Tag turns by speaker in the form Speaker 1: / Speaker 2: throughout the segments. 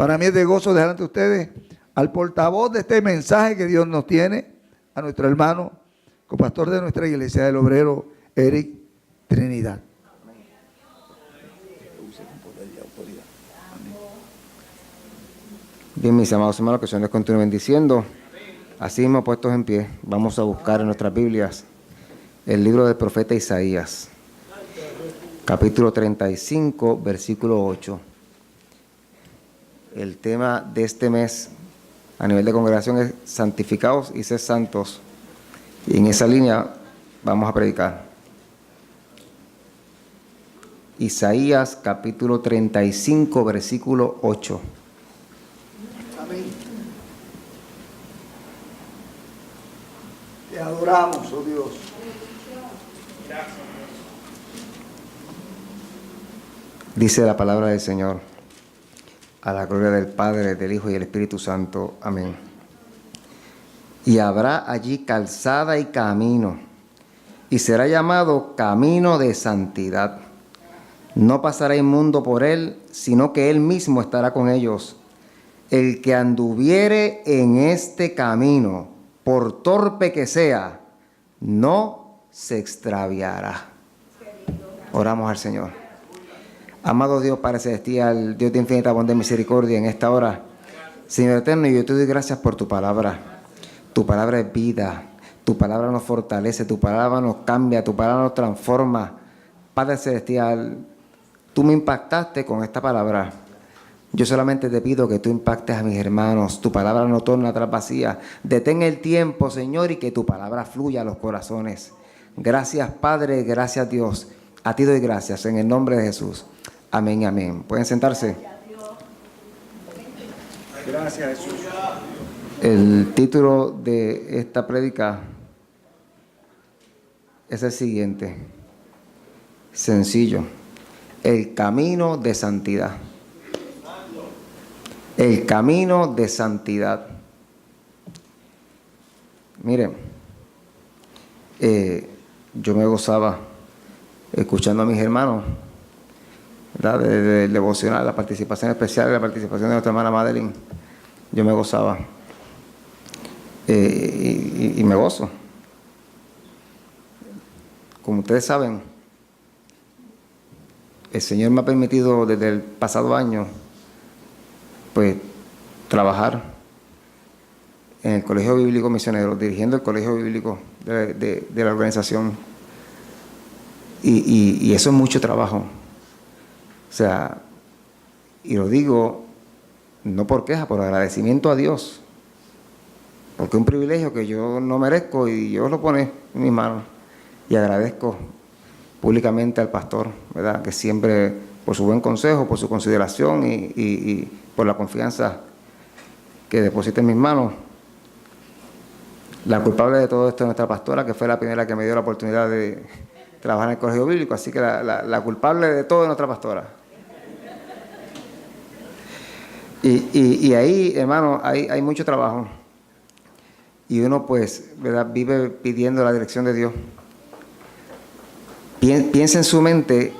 Speaker 1: Para mí es de gozo dejar ante ustedes al portavoz de este mensaje que Dios nos tiene, a nuestro hermano, copastor de nuestra iglesia, el obrero Eric Trinidad.
Speaker 2: Bien, mis amados hermanos, que el Señor les continúe bendiciendo. Así mismo, puestos en pie, vamos a buscar en nuestras Biblias el libro del profeta Isaías, capítulo 35, versículo 8. El tema de este mes a nivel de congregación es santificados y sed santos. Y en esa línea vamos a predicar. Isaías capítulo 35, versículo 8.
Speaker 1: Amén. Te adoramos, oh Dios.
Speaker 2: Dice la palabra del Señor, a la gloria del Padre, del Hijo y del Espíritu Santo. Amén. Y habrá allí calzada y camino, y será llamado camino de santidad. No pasará inmundo por él, sino que él mismo estará con ellos. El que anduviere en este camino, por torpe que sea, no se extraviará. Oramos al Señor. Amado Dios Padre Celestial, Dios de infinita bondad y misericordia, en esta hora, Señor eterno, yo te doy gracias por tu palabra. Tu palabra es vida, tu palabra nos fortalece, tu palabra nos cambia, tu palabra nos transforma. Padre Celestial, tú me impactaste con esta palabra. Yo solamente te pido que tú impactes a mis hermanos. Tu palabra no torna atrás vacía. Detén el tiempo, Señor, y que tu palabra fluya a los corazones. Gracias, Padre, gracias, Dios. A ti doy gracias, en el nombre de Jesús. Amén y amén. ¿Pueden sentarse?
Speaker 1: Gracias, Jesús.
Speaker 2: El título de esta prédica es el siguiente. Sencillo. El camino de santidad. El camino de santidad. Miren, yo me gozaba escuchando a mis hermanos, ¿verdad? Del devocional, la participación especial, la participación de nuestra hermana Madeline. Yo me gozaba. Y me gozo. Como ustedes saben, el Señor me ha permitido desde el pasado año pues trabajar en el Colegio Bíblico Misionero, dirigiendo el Colegio Bíblico de la organización. Y eso es mucho trabajo. O sea, y lo digo no por queja, por agradecimiento a Dios, porque es un privilegio que yo no merezco y Dios lo pone en mis manos. Y agradezco públicamente al pastor, ¿verdad?, que siempre, por su buen consejo, por su consideración y por la confianza que deposita en mis manos. La culpable de todo esto es nuestra pastora, que fue la primera que me dio la oportunidad de trabajar en el Colegio Bíblico, así que la culpable de todo es nuestra pastora. Y ahí, hermano, hay mucho trabajo. Y uno, pues, ¿verdad?, vive pidiendo la dirección de Dios. Piensa en su mente,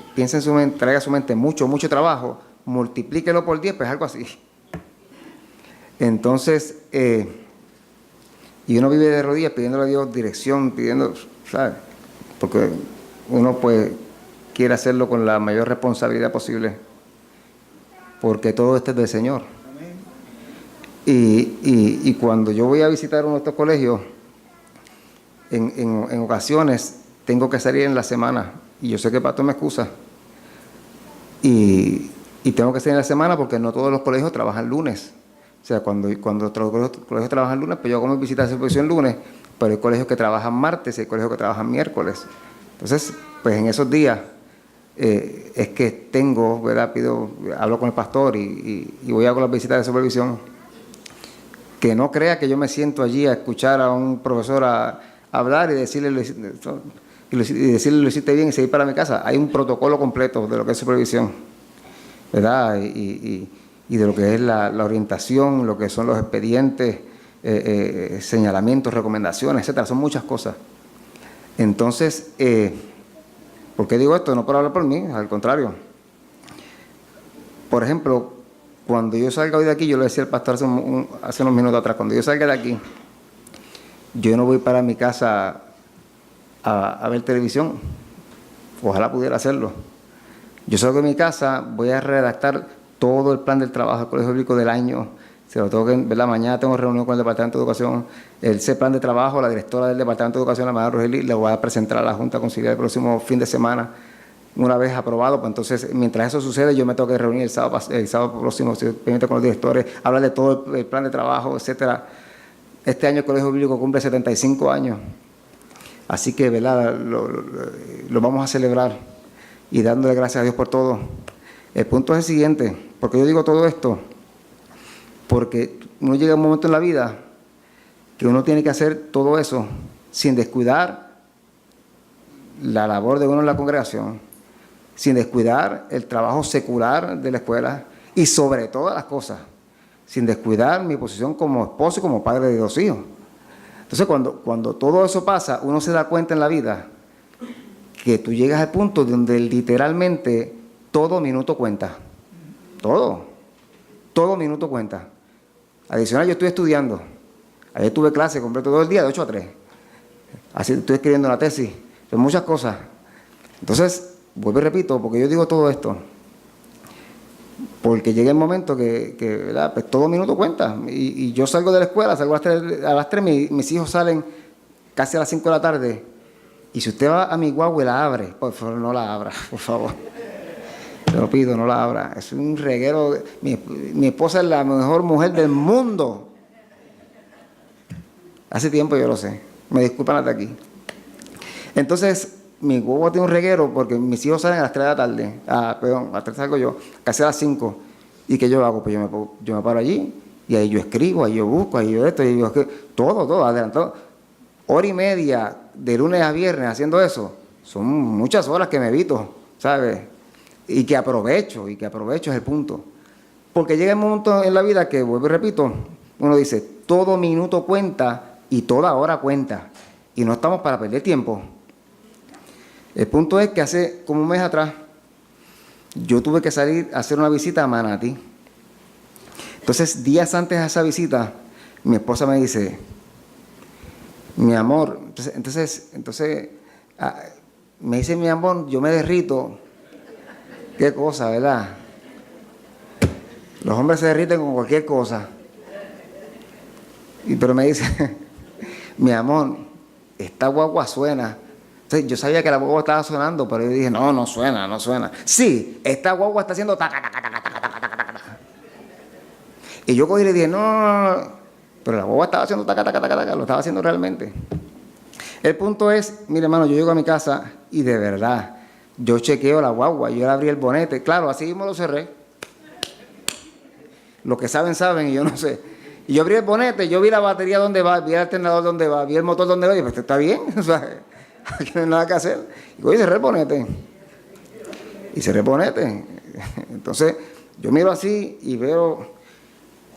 Speaker 2: traiga a su mente mucho trabajo, multiplíquelo por 10, pues algo así. Entonces, y uno vive de rodillas pidiéndole a Dios dirección, pidiendo, ¿sabes? Porque uno, pues, quiere hacerlo con la mayor responsabilidad posible, porque todo esto es del Señor. Y cuando yo voy a visitar uno de estos colegios, en ocasiones tengo que salir en la semana, y yo sé que el pastor me excusa, y tengo que salir en la semana porque no todos los colegios trabajan lunes. O sea, cuando otros colegios trabajan lunes, pues yo hago mi visita de supervisión lunes, pero hay colegios que trabajan martes y hay colegios que trabajan miércoles. Entonces, pues en esos días es que tengo, ¿verdad?, hablo con el pastor y voy a hacer las visitas de supervisión. Que no crea que yo me siento allí a escuchar a un profesor a hablar y decirle lo hiciste bien y seguir para mi casa. Hay un protocolo completo de lo que es supervisión, ¿verdad? Y de lo que es la orientación, lo que son los expedientes, señalamientos, recomendaciones, etcétera. Son muchas cosas. Entonces, ¿por qué digo esto? No por hablar por mí, al contrario. Por ejemplo, cuando yo salga hoy de aquí, yo le decía al pastor hace unos minutos atrás, cuando yo salga de aquí, yo no voy para mi casa a ver televisión. Ojalá pudiera hacerlo. Yo salgo de mi casa, voy a redactar todo el plan del trabajo del Colegio Bíblico del año. Se lo tengo que ver la mañana, tengo reunión con el Departamento de Educación. Ese plan de trabajo, la directora del Departamento de Educación, la maestra Rogeli, le voy a presentar a la Junta Conciliar el próximo fin de semana. Una vez aprobado, pues entonces, mientras eso sucede, yo me tengo que reunir el sábado próximo, si permite, con los directores, hablar de todo el plan de trabajo, etcétera. Este año el Colegio Bíblico cumple 75 años. Así que, ¿verdad?, lo vamos a celebrar y dándole gracias a Dios por todo. El punto es el siguiente, porque yo digo todo esto, porque uno llega a un momento en la vida que uno tiene que hacer todo eso sin descuidar la labor de uno en la congregación, sin descuidar el trabajo secular de la escuela y sobre todas las cosas, sin descuidar mi posición como esposo y como padre de 2 hijos. Entonces, cuando todo eso pasa, uno se da cuenta en la vida que tú llegas al punto donde literalmente todo minuto cuenta. Todo minuto cuenta. Adicional, yo estoy estudiando. Ayer tuve clase completo todo el día, de 8 a 3. Así estoy escribiendo una tesis. Son muchas cosas. Entonces, vuelvo y repito, porque yo digo todo esto. Porque llega el momento que ¿verdad?, pues todo minuto cuenta. Y yo salgo de la escuela, salgo a las 3, mis hijos salen casi a las 5 de la tarde. Y si usted va a mi guagua y la abre, por favor, no la abra, por favor. Te lo pido, no la abra. Es un reguero. Mi esposa es la mejor mujer del mundo. Hace tiempo yo lo sé. Me disculpan hasta aquí. Entonces, mi guagua tiene un reguero porque mis hijos salen a las 3 de la tarde. Perdón, a las 3 salgo yo, casi a las 5. ¿Y qué yo hago? Pues yo me paro allí y ahí yo escribo, ahí yo busco, ahí yo esto, y yo todo, adelantado. 1:30 de lunes a viernes haciendo eso. Son muchas horas que me evito, ¿sabes? Y que aprovecho es el punto. Porque llega un momento en la vida que, vuelvo y repito, uno dice, todo minuto cuenta y toda hora cuenta. Y no estamos para perder tiempo. El punto es que hace como un mes atrás, yo tuve que salir a hacer una visita a Manatí. Entonces, días antes de esa visita, mi esposa me dice, mi amor, entonces me dice mi amor, yo me derrito. Qué cosa, ¿verdad? Los hombres se derriten con cualquier cosa. Pero me dice, mi amor, esta guagua suena. Entonces, yo sabía que la guagua estaba sonando, pero yo dije, no suena. Sí, esta guagua está haciendo taca, taca, taca, taca, taca, taca, taca. Y yo cogí y le dije, no. Pero la guagua estaba haciendo taca, taca, taca, taca, lo estaba haciendo realmente. El punto es, mire hermano, yo llego a mi casa y de verdad, yo chequeo la guagua, yo le abrí el bonete, claro, así mismo lo cerré. Los que saben, y yo no sé. Y yo abrí el bonete, yo vi la batería dónde va, vi el alternador dónde va, vi el motor dónde va, y pues está bien, o sea, aquí no hay nada que hacer. Y voy y cerré el bonete. Entonces, yo miro así y veo,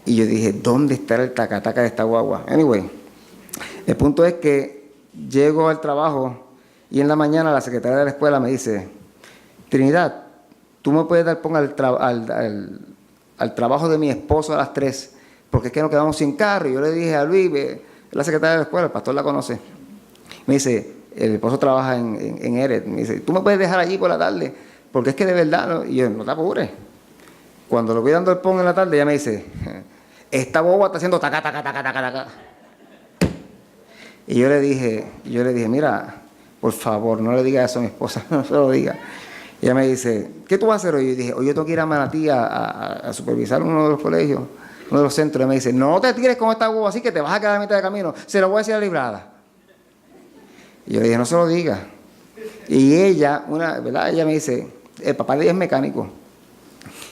Speaker 2: y yo dije, ¿dónde está el tacataca de esta guagua? Anyway, el punto es que llego al trabajo y en la mañana la secretaria de la escuela me dice, Trinidad, tú me puedes dar pon al trabajo de mi esposo a las 3, porque es que nos quedamos sin carro. Y yo le dije a Luis, la secretaria de la escuela, el pastor la conoce. Me dice, el esposo trabaja en Eret. Me dice, tú me puedes dejar allí por la tarde, porque es que de verdad, ¿no? Y yo, no te apures. Cuando lo voy dando el pon en la tarde, ella me dice, esta boba está haciendo taca, taca, taca, taca, taca. Y yo le dije, mira, por favor, no le digas eso a mi esposa, no se lo diga. Y ella me dice, ¿qué tú vas a hacer hoy? Y yo dije, hoy yo tengo que ir a Manatí a supervisar uno de los colegios, uno de los centros. Y me dice, no te tires con esta boba así que te vas a quedar a mitad de camino, se lo voy a decir a Librada. Y yo le dije, no se lo diga. Y ella, ¿verdad? Ella me dice, el papá de ella es mecánico.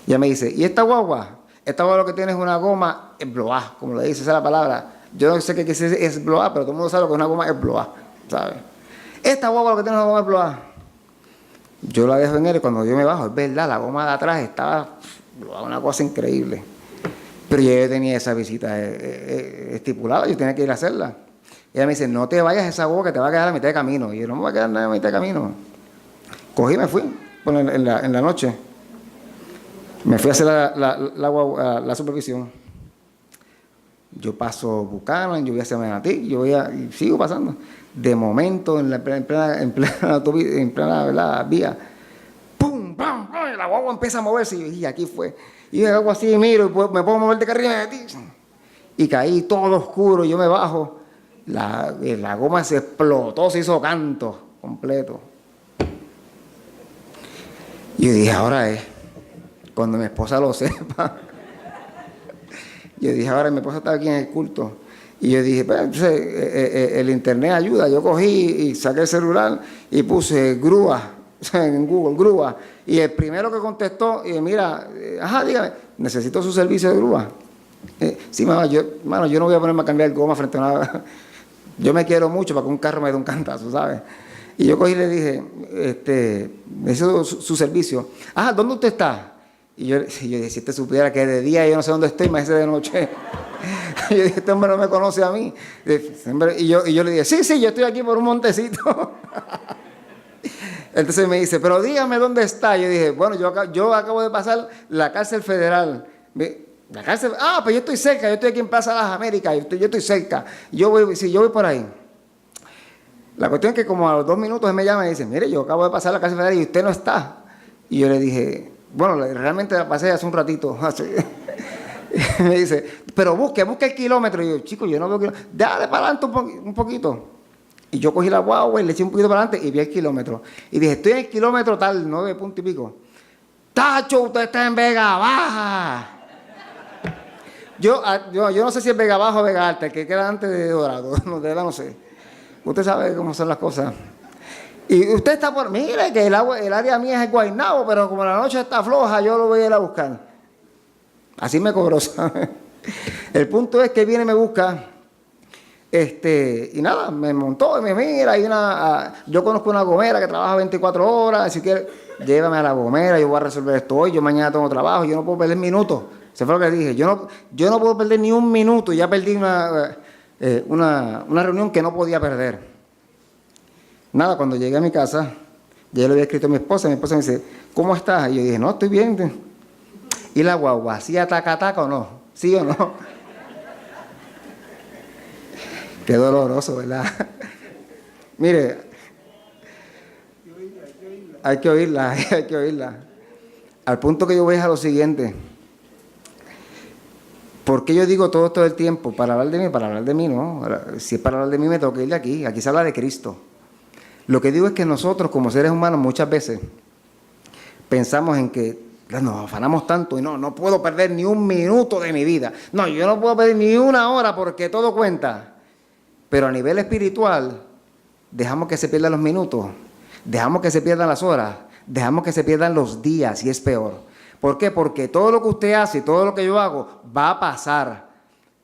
Speaker 2: Y ella me dice, ¿y esta guagua? Esta guagua lo que tiene es una goma esbloá, como le dice, esa es la palabra. Yo no sé qué es esbloá, pero todo el mundo sabe lo que es una goma esbloá, ¿sabes? Esta guagua lo que tiene es una goma esbloá. Yo la dejo en él y cuando yo me bajo, es verdad, la goma de atrás estaba una cosa increíble. Pero yo tenía esa visita estipulada, yo tenía que ir a hacerla. Y ella me dice, no te vayas a esa guagua que te va a quedar a mitad de camino. Y yo, no me voy a quedar a mitad de camino. Cogí y me fui en la noche. Me fui a hacer la supervisión. Yo paso Buchanan, yo voy hacia Manatí, y sigo pasando. De momento, en plena ¿verdad? Vía, ¡pum! ¡Pam! ¡Pam! La guagua empieza a moverse y aquí fue. Y yo hago así, miro, y me puedo mover de carril y me metí. Y caí todo oscuro, yo me bajo. La goma se explotó, se hizo canto completo. Y yo dije, ahora es, cuando mi esposa lo sepa. Yo dije, ahora mi esposa está aquí en el culto. Y yo dije, pues, entonces, el internet ayuda. Yo cogí y saqué el celular y puse grúa, en Google, grúa. Y el primero que contestó, y mira, ajá, dígame, necesito su servicio de grúa. Sí, mamá, yo no voy a ponerme a cambiar goma frente a una... Yo me quiero mucho para que un carro me dé un cantazo, ¿sabes? Y yo cogí y le dije, necesito su servicio. Ajá, ¿dónde usted está? Y yo dije, si usted supiera que de día yo no sé dónde estoy, imagínese de noche. Yo dije, este hombre no me conoce a mí. Y yo le dije, sí, yo estoy aquí por un montecito. Entonces me dice, pero dígame dónde está. Yo dije, bueno, yo acabo de pasar la cárcel federal. La cárcel, pues yo estoy cerca, yo estoy aquí en Plaza Las Américas, yo estoy cerca. Yo voy por ahí. La cuestión es que como a los 2 minutos él me llama y dice, mire, yo acabo de pasar la cárcel federal y usted no está. Y yo le dije, bueno, realmente la pasé hace un ratito. Me dice, pero busque el kilómetro. Y yo, chico, yo no veo kilómetro. Dale para adelante un poquito. Y yo cogí la guagua y le eché un poquito para adelante y vi el kilómetro. Y dije, estoy en el kilómetro tal, 9 punto y pico. Tacho, usted está en Vega Baja. Yo no sé si es Vega Baja o Vega Alta, el que queda antes de Dorado. De verdad no sé. Usted sabe cómo son las cosas. Y usted está por... Mire que el área mía es el Guaynabo, pero como la noche está floja, yo lo voy a ir a buscar. Así me cobró, ¿sabes? El punto es que viene y me busca, y nada, me montó y me mira, yo conozco una gomera que trabaja 24 horas, así que llévame a la gomera, yo voy a resolver esto hoy, yo mañana tengo trabajo, yo no puedo perder minutos. Eso fue lo que dije, yo no puedo perder ni un minuto, ya perdí una reunión que no podía perder. Nada, cuando llegué a mi casa, ya le había escrito a mi esposa me dice, ¿cómo estás? Y yo dije, no, estoy bien. ¿Y la guagua, hacía taca o no? ¿Sí o no? Qué doloroso, ¿verdad? Mire, hay que oírla. Al punto que yo voy a lo siguiente. ¿Por qué yo digo todo el tiempo? Para hablar de mí, ¿no? Si es para hablar de mí, me tengo que ir de aquí. Aquí se habla de Cristo. Lo que digo es que nosotros, como seres humanos, muchas veces pensamos en que nos afanamos tanto y no puedo perder ni un minuto de mi vida. No, yo no puedo perder ni una hora porque todo cuenta. Pero a nivel espiritual, dejamos que se pierdan los minutos, dejamos que se pierdan las horas, dejamos que se pierdan los días y es peor. ¿Por qué? Porque todo lo que usted hace y todo lo que yo hago va a pasar.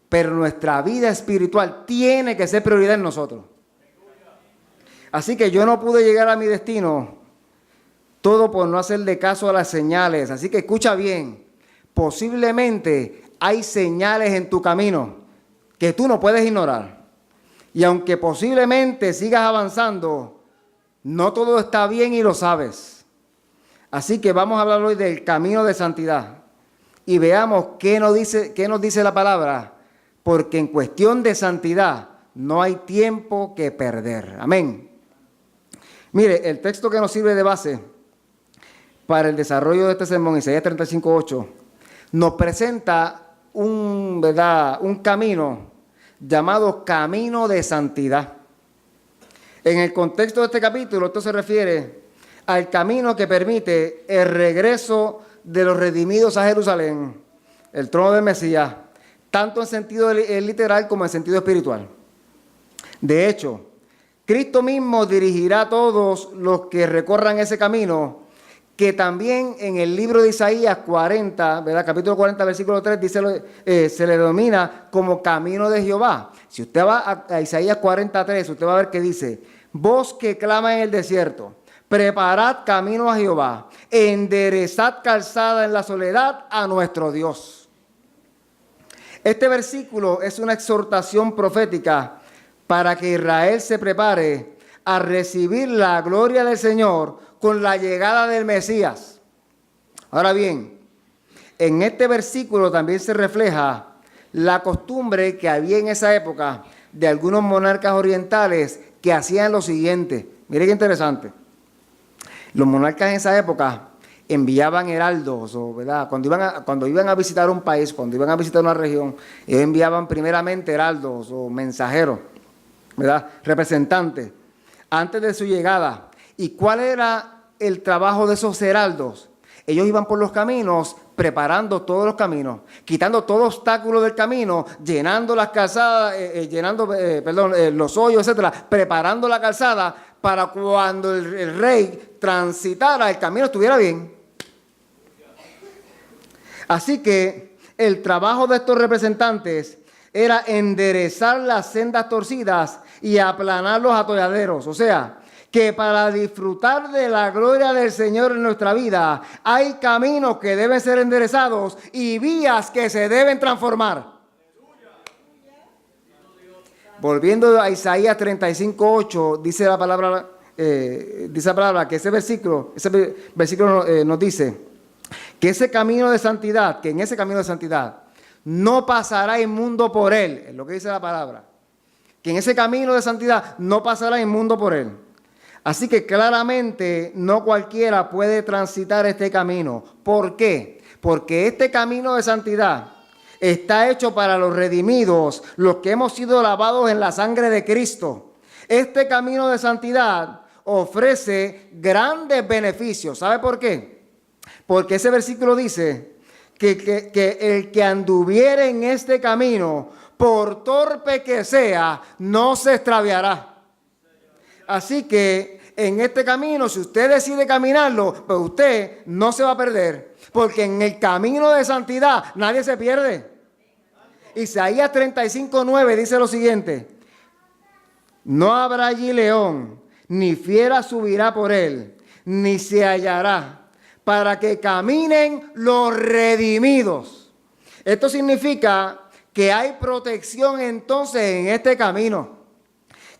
Speaker 2: Pero nuestra vida espiritual tiene que ser prioridad en nosotros. Así que yo no pude llegar a mi destino, todo por no hacerle caso a las señales. Así que escucha bien, posiblemente hay señales en tu camino que tú no puedes ignorar. Y aunque posiblemente sigas avanzando, no todo está bien y lo sabes. Así que vamos a hablar hoy del camino de santidad y veamos qué nos dice la palabra, porque en cuestión de santidad no hay tiempo que perder. Amén. Mire, el texto que nos sirve de base para el desarrollo de este sermón, Isaías 35:8, nos presenta un camino llamado camino de santidad. En el contexto de este capítulo, esto se refiere al camino que permite el regreso de los redimidos a Jerusalén, el trono del Mesías, tanto en sentido literal como en sentido espiritual. De hecho, Cristo mismo dirigirá a todos los que recorran ese camino, que también en el libro de Isaías 40, ¿verdad? Capítulo 40, versículo 3, se le denomina como camino de Jehová. Si usted va a Isaías 43, usted va a ver que dice, voz que clama en el desierto, preparad camino a Jehová, enderezad calzada en la soledad a nuestro Dios. Este versículo es una exhortación profética para que Israel se prepare a recibir la gloria del Señor con la llegada del Mesías. Ahora bien, en este versículo también se refleja la costumbre que había en esa época de algunos monarcas orientales que hacían lo siguiente. Mire qué interesante. Los monarcas en esa época enviaban heraldos, ¿verdad? Cuando iban a visitar un país, cuando iban a visitar una región, ellos enviaban primeramente heraldos o mensajeros, ¿verdad? Representantes, antes de su llegada. ¿Y cuál era el trabajo de esos heraldos? Ellos iban por los caminos, preparando todos los caminos, quitando todo obstáculo del camino, llenando las calzadas, los hoyos, etcétera, preparando la calzada para cuando el rey transitara, el camino estuviera bien. Así que el trabajo de estos representantes era enderezar las sendas torcidas y aplanar los atolladeros. O sea, que para disfrutar de la gloria del Señor en nuestra vida, hay caminos que deben ser enderezados y vías que se deben transformar. Volviendo a Isaías 35:8, dice la palabra que ese versículo nos dice que en ese camino de santidad no pasará inmundo por él, es lo que dice la palabra, que en ese camino de santidad no pasará inmundo por él. Así que claramente no cualquiera puede transitar este camino. ¿Por qué? Porque este camino de santidad está hecho para los redimidos, los que hemos sido lavados en la sangre de Cristo. Este camino de santidad ofrece grandes beneficios. ¿Sabe por qué? Porque ese versículo dice que el que anduviere en este camino, por torpe que sea, no se extraviará. Así que en este camino, si usted decide caminarlo, pues usted no se va a perder. Porque en el camino de santidad nadie se pierde. Isaías 35:9 dice lo siguiente: no habrá allí león, ni fiera subirá por él, ni se hallará, para que caminen los redimidos. Esto significa que hay protección entonces en este camino.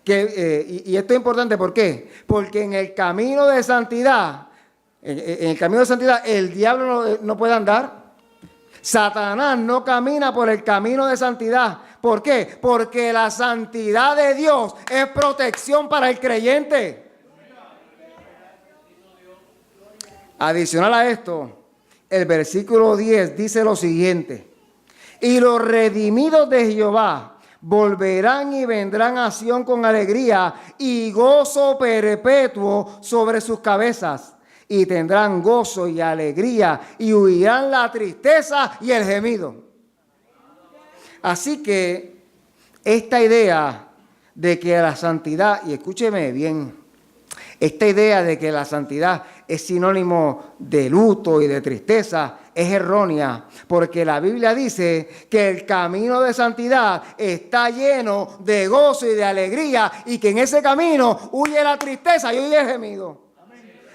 Speaker 2: Y esto es importante, ¿por qué? Porque en el camino de santidad, el diablo no puede andar. Satanás no camina por el camino de santidad. ¿Por qué? Porque la santidad de Dios es protección para el creyente. Adicional a esto, el versículo 10 dice lo siguiente: y los redimidos de Jehová volverán y vendrán a Sión con alegría y gozo perpetuo sobre sus cabezas. Y tendrán gozo y alegría y huirán la tristeza y el gemido. Así que esta idea de que la santidad, y escúcheme bien, esta idea de que la santidad es sinónimo de luto y de tristeza es errónea, porque la Biblia dice que el camino de santidad está lleno de gozo y de alegría, y que en ese camino huye la tristeza y huye el gemido.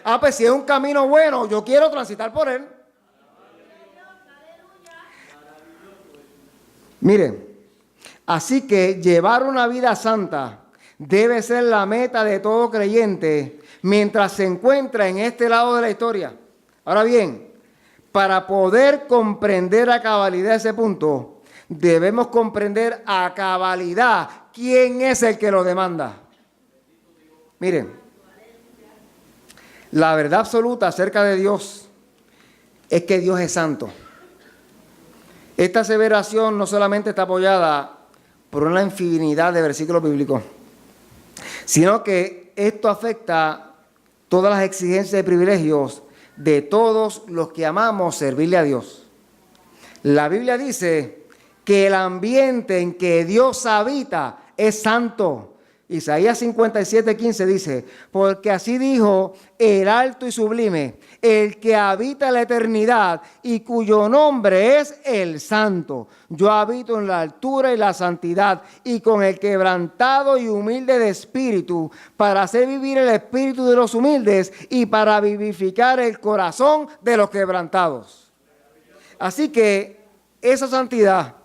Speaker 2: Ah, pues si es un camino bueno, yo quiero transitar por él. Mire, así que llevar una vida santa debe ser la meta de todo creyente mientras se encuentra en este lado de la historia. Ahora bien, para poder comprender a cabalidad ese punto, debemos comprender a cabalidad quién es el que lo demanda. Miren, la verdad absoluta acerca de Dios es que Dios es santo. Esta aseveración no solamente está apoyada por una infinidad de versículos bíblicos, sino que esto afecta todas las exigencias y privilegios de todos los que amamos servirle a Dios. La Biblia dice que el ambiente en que Dios habita es santo. Isaías 57:15 dice: porque así dijo el alto y sublime, el que habita la eternidad y cuyo nombre es el Santo. Yo habito en la altura y la santidad, y con el quebrantado y humilde de espíritu, para hacer vivir el espíritu de los humildes y para vivificar el corazón de los quebrantados. Así que esa santidad,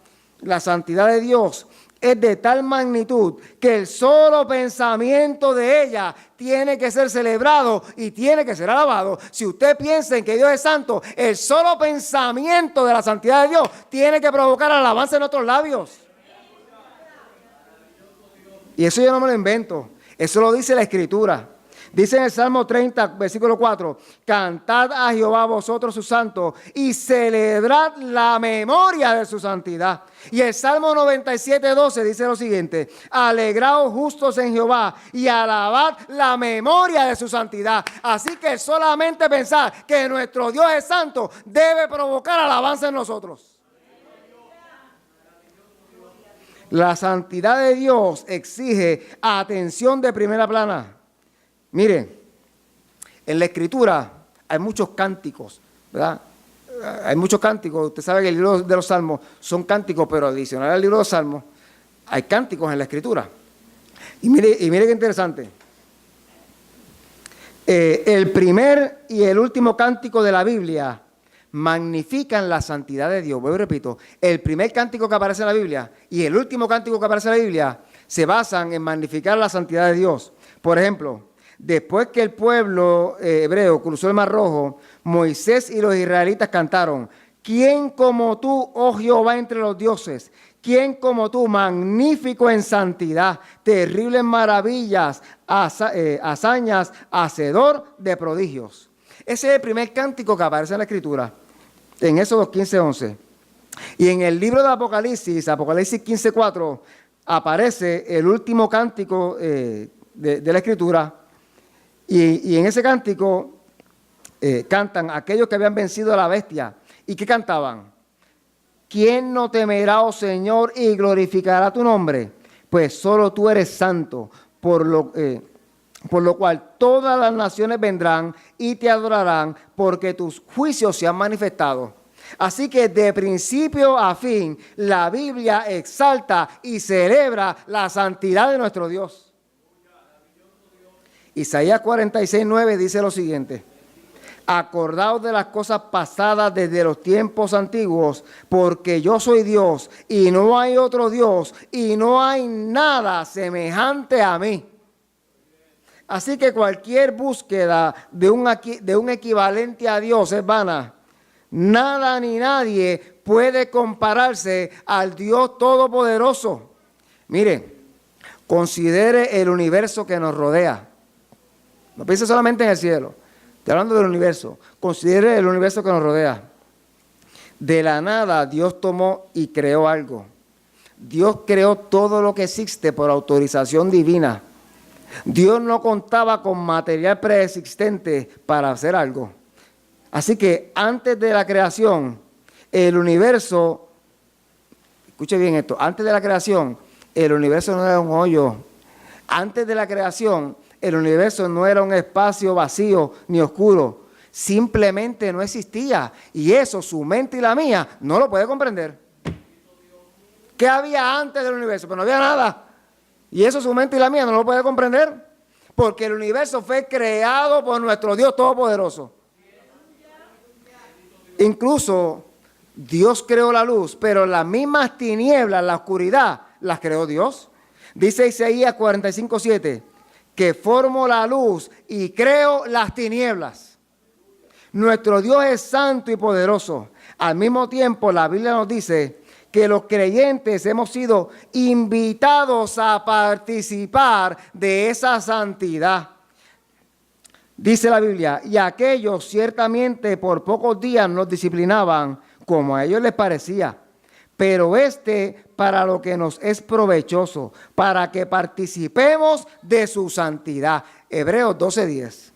Speaker 2: la santidad de Dios, es de tal magnitud que el solo pensamiento de ella tiene que ser celebrado y tiene que ser alabado. Si usted piensa en que Dios es santo, el solo pensamiento de la santidad de Dios tiene que provocar alabanza en nuestros labios. Y eso yo no me lo invento, eso lo dice la Escritura. Dice en el Salmo 30, versículo 4, cantad a Jehová vosotros sus santos y celebrad la memoria de su santidad. Y el Salmo 97, 12 dice lo siguiente, alegraos justos en Jehová y alabad la memoria de su santidad. Así que solamente pensar que nuestro Dios es santo debe provocar alabanza en nosotros. La santidad de Dios exige atención de primera plana. Miren, en la Escritura hay muchos cánticos, ¿verdad? Hay muchos cánticos. Usted sabe que el libro de los Salmos son cánticos, pero adicional al libro de los Salmos hay cánticos en la Escritura. Y mire qué interesante. El primer y el último cántico de la Biblia magnifican la santidad de Dios. Vuelvo y repito, el primer cántico que aparece en la Biblia y el último cántico que aparece en la Biblia se basan en magnificar la santidad de Dios. Por ejemplo, después que el pueblo hebreo cruzó el Mar Rojo, Moisés y los israelitas cantaron, ¿quién como tú, oh Jehová, entre los dioses? ¿Quién como tú, magnífico en santidad, terribles maravillas, hazañas, hacedor de prodigios? Ese es el primer cántico que aparece en la Escritura, en Éxodo 15, 11. Y en el libro de Apocalipsis 15, 4, aparece el último cántico de la Escritura. Y en ese cántico cantan aquellos que habían vencido a la bestia. ¿Y qué cantaban? ¿Quién no temerá, oh Señor, y glorificará tu nombre? Pues solo tú eres santo, por lo cual todas las naciones vendrán y te adorarán, porque tus juicios se han manifestado. Así que de principio a fin, la Biblia exalta y celebra la santidad de nuestro Dios. Isaías 46, 9 dice lo siguiente, acordaos de las cosas pasadas desde los tiempos antiguos, porque yo soy Dios y no hay otro Dios y no hay nada semejante a mí. Así que cualquier búsqueda de un equivalente a Dios es vana. Nada ni nadie puede compararse al Dios Todopoderoso. Mire, considere el universo que nos rodea. No piense solamente en el cielo. Estoy hablando del universo. Considere el universo que nos rodea. De la nada Dios tomó y creó algo. Dios creó todo lo que existe por autorización divina. Dios no contaba con material preexistente para hacer algo. Así que antes de la creación, el universo, escuche bien esto, antes de la creación, el universo no era un hoyo. Antes de la creación, el universo no era un espacio vacío ni oscuro. Simplemente no existía. Y eso su mente y la mía no lo puede comprender. ¿Qué había antes del universo? Pues no había nada. Y eso su mente y la mía no lo puede comprender. Porque el universo fue creado por nuestro Dios Todopoderoso. Incluso Dios creó la luz, pero las mismas tinieblas, la oscuridad, las creó Dios. Dice Isaías 45, 7, que formo la luz y creo las tinieblas. Nuestro Dios es santo y poderoso. Al mismo tiempo, la Biblia nos dice que los creyentes hemos sido invitados a participar de esa santidad. Dice la Biblia, y aquellos ciertamente por pocos días nos disciplinaban como a ellos les parecía, pero para lo que nos es provechoso, para que participemos de su santidad. Hebreos 12:10.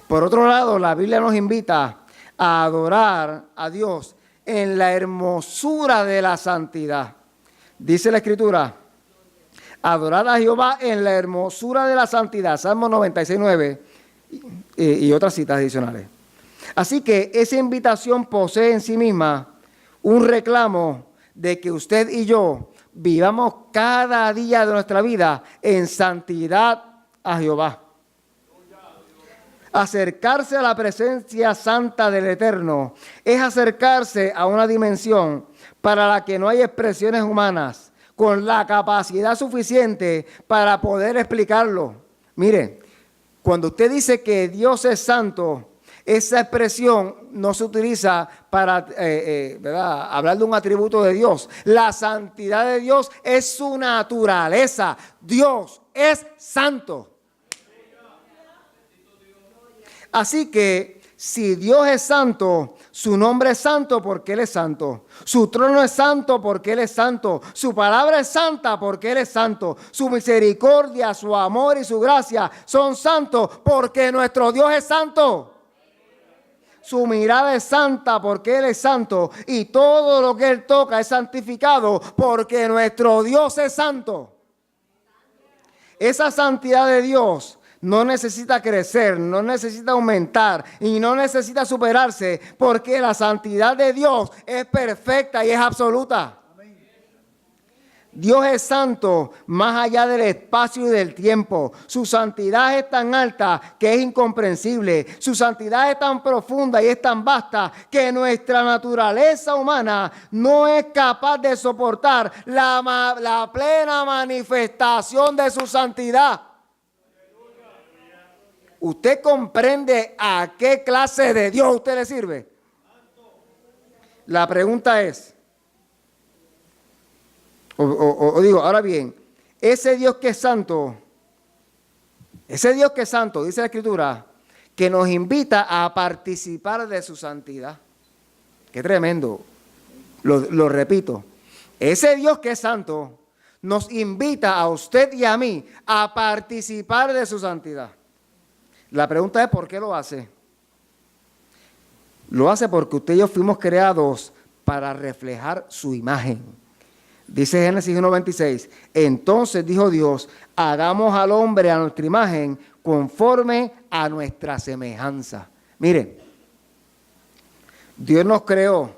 Speaker 2: Por otro lado, la Biblia nos invita a adorar a Dios en la hermosura de la santidad. Dice la Escritura, adorad a Jehová en la hermosura de la santidad. Salmo 96:9 y otras citas adicionales. Así que esa invitación posee en sí misma un reclamo de que usted y yo vivamos cada día de nuestra vida en santidad a Jehová. Acercarse a la presencia santa del Eterno es acercarse a una dimensión para la que no hay expresiones humanas, con la capacidad suficiente para poder explicarlo. Mire, cuando usted dice que Dios es santo, esa expresión no se utiliza para ¿verdad?, hablar de un atributo de Dios. La santidad de Dios es su naturaleza. Dios es santo. Así que si Dios es santo, su nombre es santo porque Él es santo. Su trono es santo porque Él es santo. Su palabra es santa porque Él es santo. Su misericordia, su amor y su gracia son santos porque nuestro Dios es santo. Su mirada es santa porque Él es santo. Y todo lo que Él toca es santificado porque nuestro Dios es santo. Esa santidad de Dios no necesita crecer, no necesita aumentar y no necesita superarse porque la santidad de Dios es perfecta y es absoluta. Dios es santo más allá del espacio y del tiempo. Su santidad es tan alta que es incomprensible. Su santidad es tan profunda y es tan vasta que nuestra naturaleza humana no es capaz de soportar la plena manifestación de su santidad. ¿Usted comprende a qué clase de Dios usted le sirve? La pregunta es, ahora bien, ese Dios que es santo, dice la Escritura, que nos invita a participar de su santidad. Qué tremendo, lo repito, ese Dios que es santo nos invita a usted y a mí a participar de su santidad. La pregunta es, ¿por qué lo hace? Lo hace porque usted y yo fuimos creados para reflejar su imagen. Dice Génesis 1:26, entonces dijo Dios, hagamos al hombre a nuestra imagen conforme a nuestra semejanza. Mire, Dios nos creó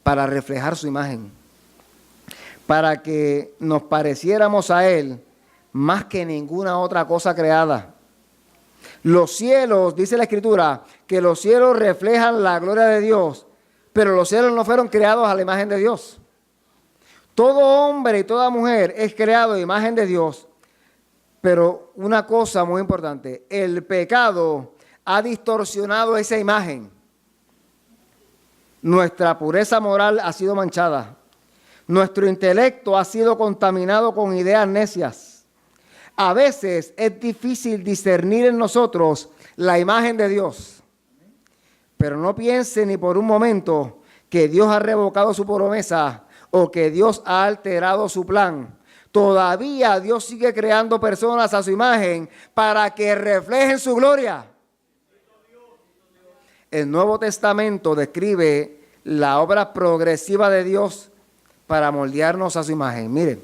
Speaker 2: para reflejar su imagen, para que nos pareciéramos a Él más que ninguna otra cosa creada. Los cielos, dice la Escritura, que los cielos reflejan la gloria de Dios, pero los cielos no fueron creados a la imagen de Dios. Todo hombre y toda mujer es creado a imagen de Dios, pero una cosa muy importante, el pecado ha distorsionado esa imagen. Nuestra pureza moral ha sido manchada. Nuestro intelecto ha sido contaminado con ideas necias. A veces es difícil discernir en nosotros la imagen de Dios. Pero no piense ni por un momento que Dios ha revocado su promesa o que Dios ha alterado su plan. Todavía Dios sigue creando personas a su imagen para que reflejen su gloria. El Nuevo Testamento describe la obra progresiva de Dios para moldearnos a su imagen. Miren,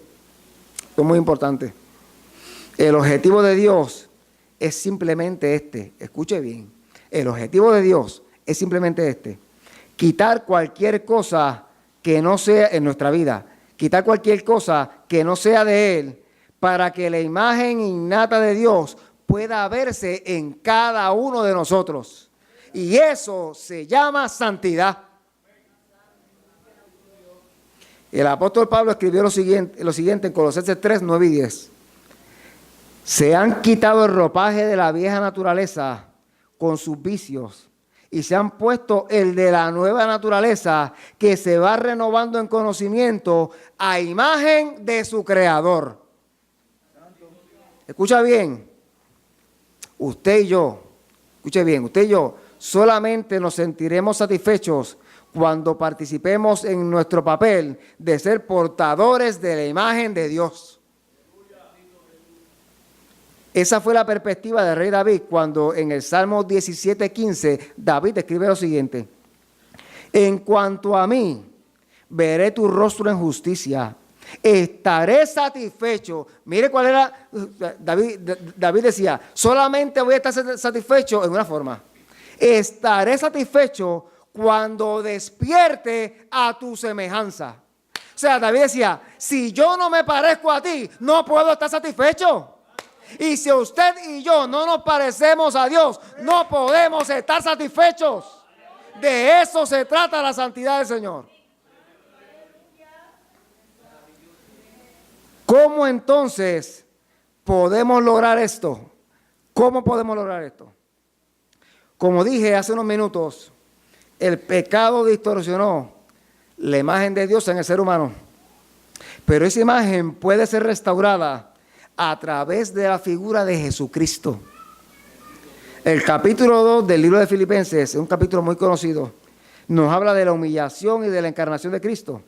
Speaker 2: esto es muy importante. El objetivo de Dios es simplemente este. Escuche bien. El objetivo de Dios es simplemente este. Quitar cualquier cosa que no sea en nuestra vida. Quitar cualquier cosa que no sea de Él para que la imagen innata de Dios pueda verse en cada uno de nosotros. Y eso se llama santidad. El apóstol Pablo escribió lo siguiente en Colosenses 3, 9 y 10. Se han quitado el ropaje de la vieja naturaleza con sus vicios y se han puesto el de la nueva naturaleza que se va renovando en conocimiento a imagen de su creador. Escucha bien, usted y yo solamente nos sentiremos satisfechos cuando participemos en nuestro papel de ser portadores de la imagen de Dios. Esa fue la perspectiva del rey David cuando en el Salmo 17:15 David escribe lo siguiente: en cuanto a mí, veré tu rostro en justicia, estaré satisfecho. Mire cuál era, David decía, solamente voy a estar satisfecho en una forma. Estaré satisfecho cuando despierte a tu semejanza. O sea, David decía, si yo no me parezco a ti, no puedo estar satisfecho. Y si usted y yo no nos parecemos a Dios, no podemos estar satisfechos. De eso se trata la santidad del Señor. ¿Cómo entonces podemos lograr esto? ¿Cómo podemos lograr esto? Como dije hace unos minutos, el pecado distorsionó la imagen de Dios en el ser humano. Pero esa imagen puede ser restaurada a través de la figura de Jesucristo. El capítulo 2 del libro de Filipenses, es un capítulo muy conocido, nos habla de la humillación y de la encarnación de Cristo.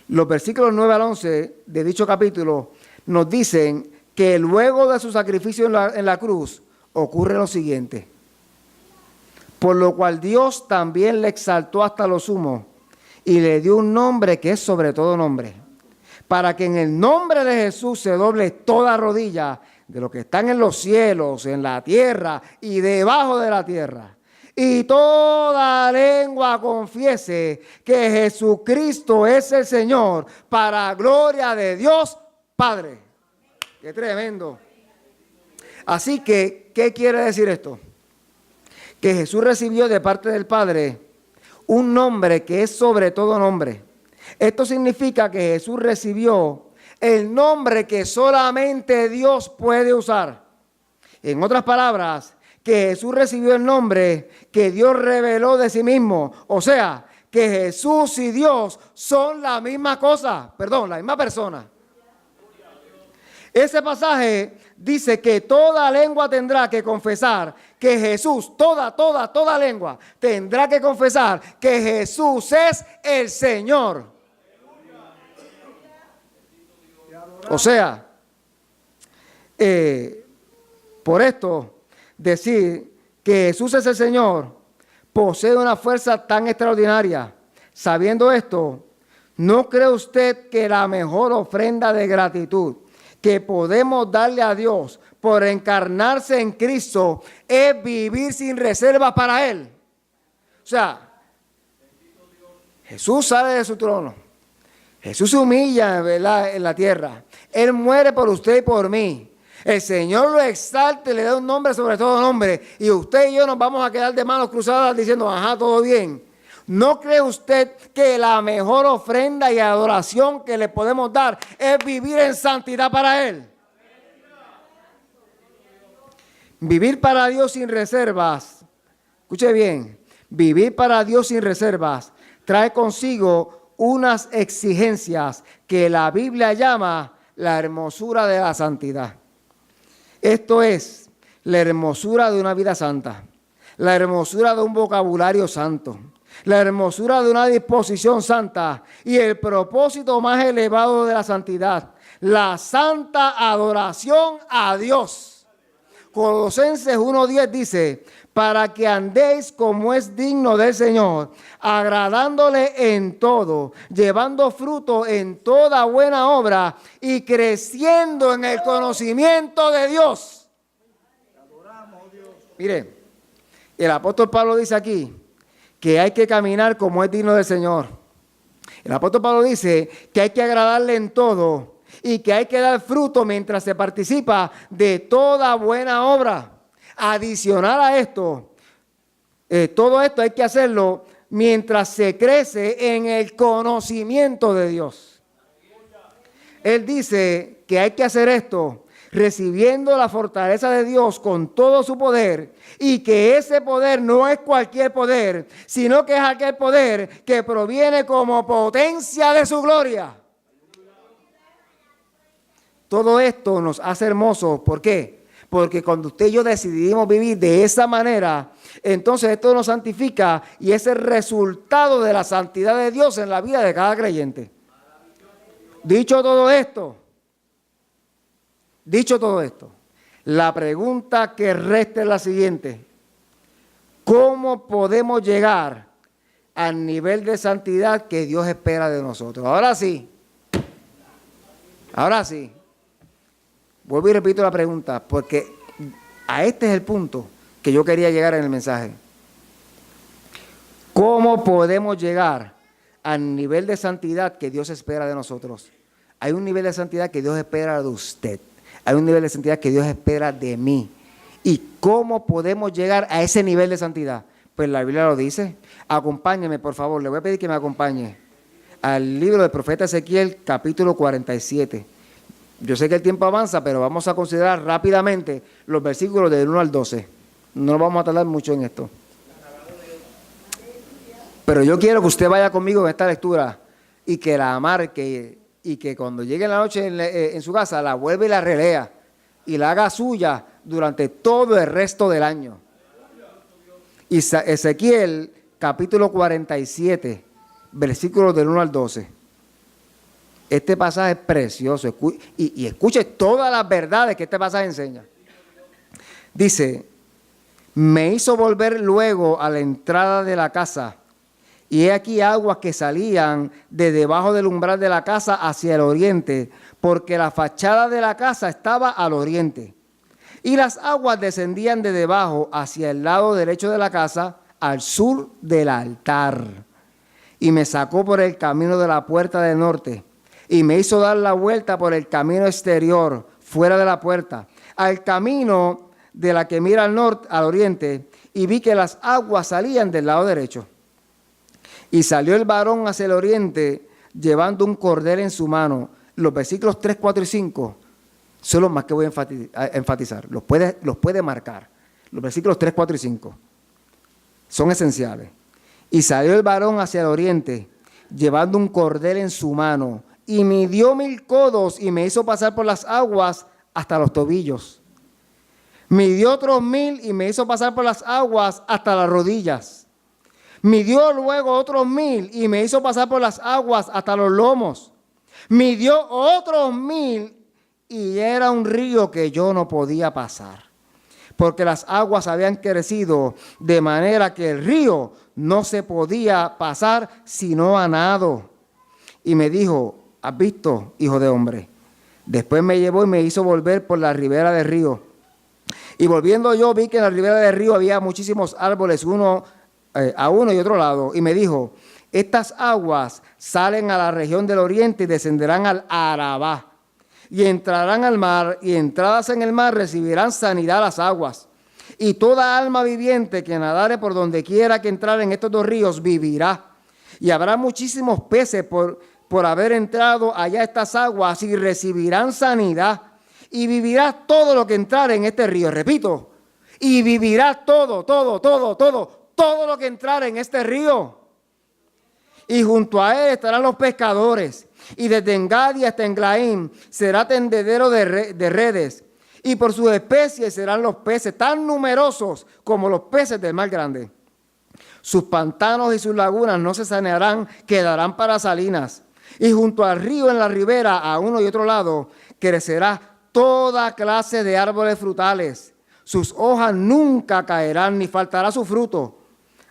Speaker 2: Los versículos 9 al 11 de dicho capítulo nos dicen que luego de su sacrificio en la cruz ocurre lo siguiente. Por lo cual Dios también le exaltó hasta lo sumo y le dio un nombre que es sobre todo nombre, para que en el nombre de Jesús se doble toda rodilla de los que están en los cielos, en la tierra y debajo de la tierra, y toda lengua confiese que Jesucristo es el Señor, para gloria de Dios Padre. ¡Qué tremendo! Así que, ¿qué quiere decir esto? Que Jesús recibió de parte del Padre un nombre que es sobre todo nombre. Esto significa que Jesús recibió el nombre que solamente Dios puede usar. En otras palabras, que Jesús recibió el nombre que Dios reveló de sí mismo. O sea, que Jesús y Dios son la misma cosa, la misma persona. Ese pasaje dice que toda lengua tendrá que confesar que Jesús, toda lengua tendrá que confesar que Jesús es el Señor. O sea, por esto, decir que Jesús es el Señor posee una fuerza tan extraordinaria. Sabiendo esto, ¿no cree usted que la mejor ofrenda de gratitud que podemos darle a Dios por encarnarse en Cristo es vivir sin reservas para Él? O sea, Jesús sale de su trono. Jesús se humilla, ¿verdad?, en la tierra. Él muere por usted y por mí. El Señor lo exalta y le da un nombre sobre todo nombre. Y usted y yo nos vamos a quedar de manos cruzadas diciendo, ajá, todo bien. ¿No cree usted que la mejor ofrenda y adoración que le podemos dar es vivir en santidad para Él? Vivir para Dios sin reservas, escuche bien, vivir para Dios sin reservas trae consigo unas exigencias que la Biblia llama la hermosura de la santidad. Esto es la hermosura de una vida santa, la hermosura de un vocabulario santo, la hermosura de una disposición santa y el propósito más elevado de la santidad, la santa adoración a Dios. Colosenses 1:10 dice, para que andéis como es digno del Señor, agradándole en todo, llevando fruto en toda buena obra y creciendo en el conocimiento de Dios. Mire, el apóstol Pablo dice aquí que hay que caminar como es digno del Señor. El apóstol Pablo dice que hay que agradarle en todo y que hay que dar fruto mientras se participa de toda buena obra. Adicional a esto, todo esto hay que hacerlo mientras se crece en el conocimiento de Dios. Él dice que hay que hacer esto recibiendo la fortaleza de Dios con todo su poder, y que ese poder no es cualquier poder, sino que es aquel poder que proviene como potencia de su gloria. Todo esto nos hace hermosos. ¿Por qué? Porque cuando usted y yo decidimos vivir de esa manera, entonces esto nos santifica y es el resultado de la santidad de Dios en la vida de cada creyente. Dicho todo esto, la pregunta que resta es la siguiente: ¿cómo podemos llegar al nivel de santidad que Dios espera de nosotros? Ahora sí, vuelvo y repito la pregunta, porque a este es el punto que yo quería llegar en el mensaje. ¿Cómo podemos llegar al nivel de santidad que Dios espera de nosotros? Hay un nivel de santidad que Dios espera de usted. Hay un nivel de santidad que Dios espera de mí. ¿Y cómo podemos llegar a ese nivel de santidad? Pues la Biblia lo dice. Acompáñeme, por favor. Le voy a pedir que me acompañe al libro del profeta Ezequiel, capítulo 47. Yo sé que el tiempo avanza, pero vamos a considerar rápidamente los versículos del 1 al 12. No nos vamos a tardar mucho en esto. Pero yo quiero que usted vaya conmigo en esta lectura y que la marque y que cuando llegue la noche en su casa la vuelva y la relea y la haga suya durante todo el resto del año. Y Ezequiel, capítulo 47, versículos del 1 al 12. Este pasaje es precioso y escuche todas las verdades que este pasaje enseña. Dice, me hizo volver luego a la entrada de la casa, y he aquí aguas que salían de debajo del umbral de la casa hacia el oriente, porque la fachada de la casa estaba al oriente. Y las aguas descendían de debajo hacia el lado derecho de la casa, al sur del altar. Y me sacó por el camino de la puerta del norte, y me hizo dar la vuelta por el camino exterior, fuera de la puerta, al camino de la que mira al norte, al oriente, y vi que las aguas salían del lado derecho. Y salió el varón hacia el oriente, llevando un cordel en su mano. Los versículos 3, 4 y 5 son los más que voy a enfatizar. Los puede marcar. Los versículos 3, 4 y 5 son esenciales. Y salió el varón hacia el oriente, llevando un cordel en su mano, y midió 1000 codos y me hizo pasar por las aguas hasta los tobillos. Midió otros 1000 y me hizo pasar por las aguas hasta las rodillas. Midió luego otros 1000 y me hizo pasar por las aguas hasta los lomos. Midió otros 1000 y era un río que yo no podía pasar, porque las aguas habían crecido de manera que el río no se podía pasar sino a nado. Y me dijo, ¿has visto, hijo de hombre? Después me llevó y me hizo volver por la ribera del río. Y volviendo yo vi que en la ribera del río había muchísimos árboles, uno a uno y otro lado. Y me dijo, estas aguas salen a la región del oriente y descenderán al Arabá. Y entrarán al mar, y entradas en el mar recibirán sanidad las aguas. Y toda alma viviente que nadare por donde quiera que entrar en estos dos ríos vivirá. Y habrá muchísimos peces por haber entrado allá estas aguas y recibirán sanidad. Y vivirá todo lo que entrar en este río. Repito, y vivirá todo lo que entrar en este río. Y junto a él estarán los pescadores. Y desde Engadi hasta Englaim será tendedero de redes. Y por sus especies serán los peces tan numerosos como los peces del mar grande. Sus pantanos y sus lagunas no se sanearán, quedarán para salinas. Y junto al río en la ribera, a uno y otro lado, crecerá toda clase de árboles frutales. Sus hojas nunca caerán, ni faltará su fruto.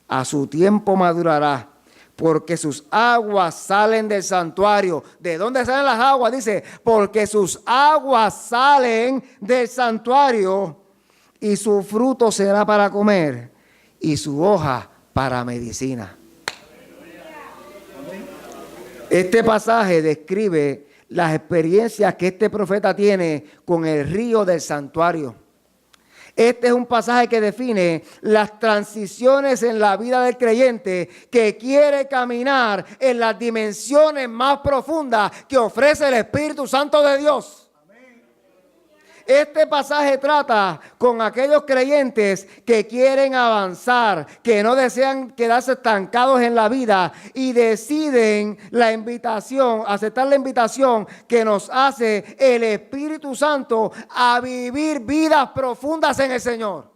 Speaker 2: A su tiempo madurará, porque sus aguas salen del santuario. ¿De dónde salen las aguas? Dice, porque sus aguas salen del santuario, y su fruto será para comer, y su hoja para medicina. Este pasaje describe las experiencias que este profeta tiene con el río del santuario. Este es un pasaje que define las transiciones en la vida del creyente que quiere caminar en las dimensiones más profundas que ofrece el Espíritu Santo de Dios. Este pasaje trata con aquellos creyentes que quieren avanzar, que no desean quedarse estancados en la vida y deciden aceptar la invitación que nos hace el Espíritu Santo a vivir vidas profundas en el Señor.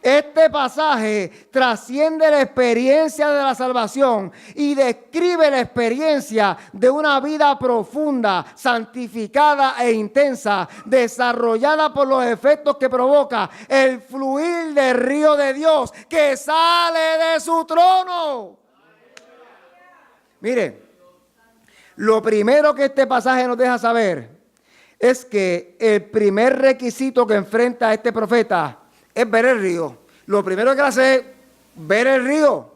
Speaker 2: Este pasaje trasciende la experiencia de la salvación y describe la experiencia de una vida profunda, santificada e intensa, desarrollada por los efectos que provoca el fluir del río de Dios que sale de su trono. Mire, lo primero que este pasaje nos deja saber es que el primer requisito que enfrenta este profeta es ver el río. Lo primero que hace es ver el río.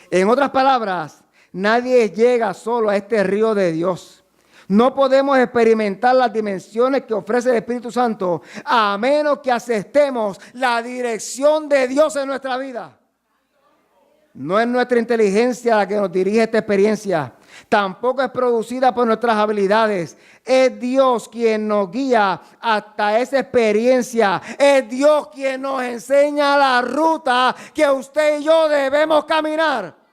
Speaker 2: En otras palabras, nadie llega solo a este río de Dios. No podemos experimentar las dimensiones que ofrece el Espíritu Santo a menos que aceptemos la dirección de Dios en nuestra vida. No es nuestra inteligencia la que nos dirige esta experiencia,
Speaker 3: Tampoco es producida por nuestras habilidades. Es Dios quien nos guía hasta esa experiencia. Es Dios quien nos enseña la ruta que usted y yo debemos caminar.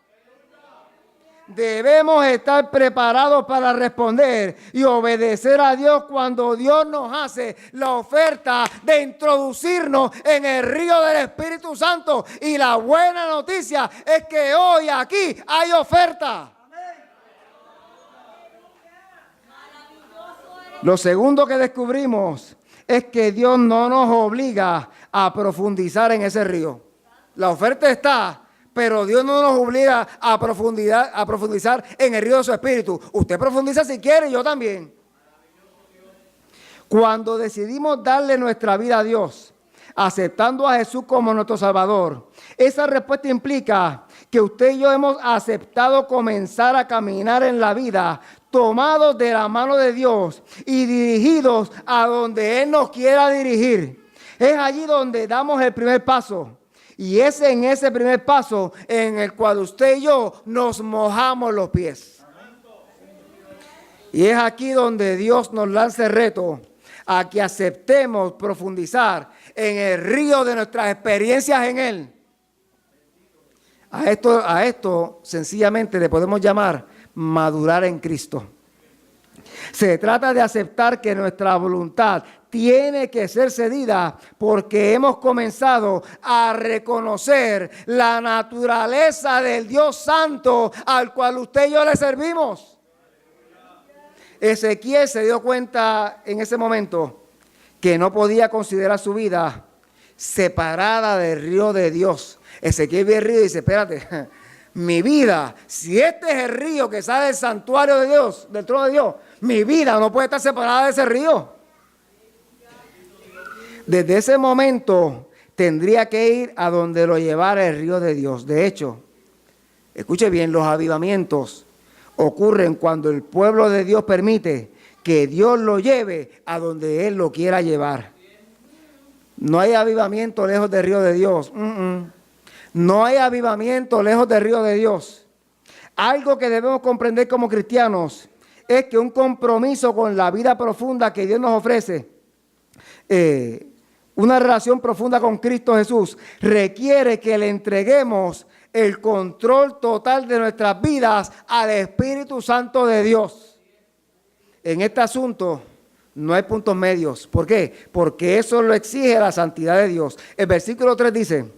Speaker 3: Debemos estar preparados para responder y obedecer a Dios cuando Dios nos hace la oferta de introducirnos en el río del Espíritu Santo. Y la buena noticia es que hoy aquí hay oferta. Lo segundo que descubrimos es que Dios no nos obliga a profundizar en ese río. La oferta está, pero Dios no nos obliga a profundizar en el río de su Espíritu. Usted profundiza si quiere, yo también. Cuando decidimos darle nuestra vida a Dios, aceptando a Jesús como nuestro Salvador, esa respuesta implica que usted y yo hemos aceptado comenzar a caminar en la vida tomados de la mano de Dios y dirigidos a donde Él nos quiera dirigir. Es allí donde damos el primer paso. Y es en ese primer paso en el cual usted y yo nos mojamos los pies. Y es aquí donde Dios nos lanza el reto a que aceptemos profundizar en el río de nuestras experiencias en Él. A esto sencillamente le podemos llamar madurar en Cristo. Se trata de aceptar que nuestra voluntad tiene que ser cedida porque hemos comenzado a reconocer la naturaleza del Dios Santo al cual usted y yo le servimos. Ezequiel se dio cuenta en ese momento que no podía considerar su vida separada del río de Dios. Ezequiel ve el río y dice, espérate, mi vida, si este es el río que sale del santuario de Dios, del trono de Dios, mi vida no puede estar separada de ese río. Desde ese momento tendría que ir a donde lo llevara el río de Dios. De hecho, escuche bien, los avivamientos ocurren cuando el pueblo de Dios permite que Dios lo lleve a donde Él lo quiera llevar. No hay avivamiento lejos del río de Dios. No hay avivamiento lejos del río de Dios. Algo que debemos comprender como cristianos es que un compromiso con la vida profunda que Dios nos ofrece, una relación profunda con Cristo Jesús, requiere que le entreguemos el control total de nuestras vidas al Espíritu Santo de Dios. En este asunto no hay puntos medios. ¿Por qué? Porque eso lo exige la santidad de Dios. El versículo 3 dice,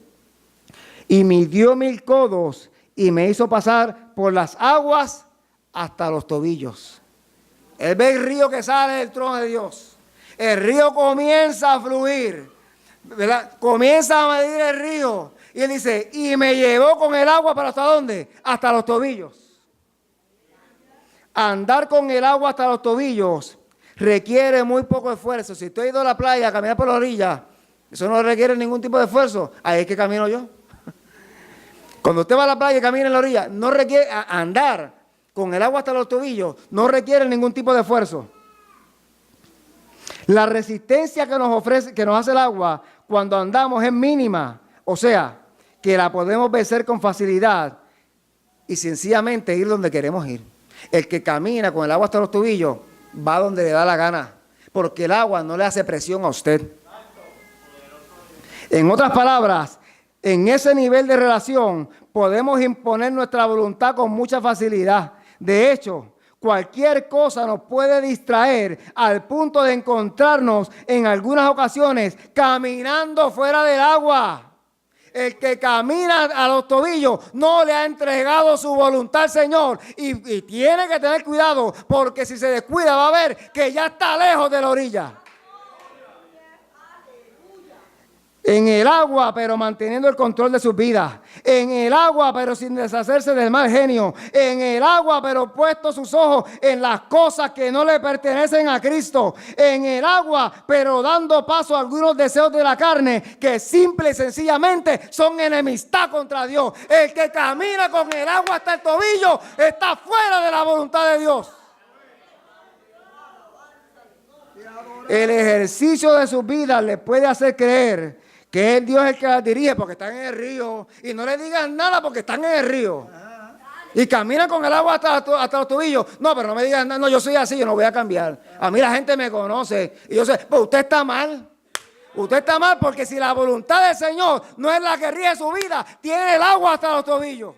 Speaker 3: y midió 1000 codos y me hizo pasar por las aguas hasta los tobillos. Él ve el río que sale del trono de Dios. El río comienza a fluir, ¿verdad? Comienza a medir el río. Y él dice, y me llevó con el agua para ¿hasta dónde? Hasta los tobillos. Andar con el agua hasta los tobillos requiere muy poco esfuerzo. Si estoy ido a la playa a caminar por la orilla, eso no requiere ningún tipo de esfuerzo. Ahí es que camino yo. Cuando usted va a la playa y camina en la orilla, no requiere andar con el agua hasta los tobillos, no requiere ningún tipo de esfuerzo. La resistencia que nos ofrece, que nos hace el agua cuando andamos es mínima, o sea, que la podemos vencer con facilidad y sencillamente ir donde queremos ir. El que camina con el agua hasta los tobillos va donde le da la gana, porque el agua no le hace presión a usted. En otras palabras, en ese nivel de relación podemos imponer nuestra voluntad con mucha facilidad. De hecho, cualquier cosa nos puede distraer al punto de encontrarnos en algunas ocasiones caminando fuera del agua. El que camina a los tobillos no le ha entregado su voluntad al Señor y tiene que tener cuidado porque si se descuida va a ver que ya está lejos de la orilla. En el agua, pero manteniendo el control de sus vidas. En el agua, pero sin deshacerse del mal genio. En el agua, pero puesto sus ojos en las cosas que no le pertenecen a Cristo. En el agua, pero dando paso a algunos deseos de la carne que simple y sencillamente son enemistad contra Dios. El que camina con el agua hasta el tobillo está fuera de la voluntad de Dios. El ejercicio de sus vidas le puede hacer creer que es Dios el que las dirige porque están en el río. Y no le digan nada porque están en el río. Y caminan con el agua hasta los tobillos. No, pero no me digan, no, yo soy así, yo no voy a cambiar. A mí la gente me conoce. Y yo sé, pues usted está mal. Usted está mal porque si la voluntad del Señor no es la que rige su vida, tiene el agua hasta los tobillos.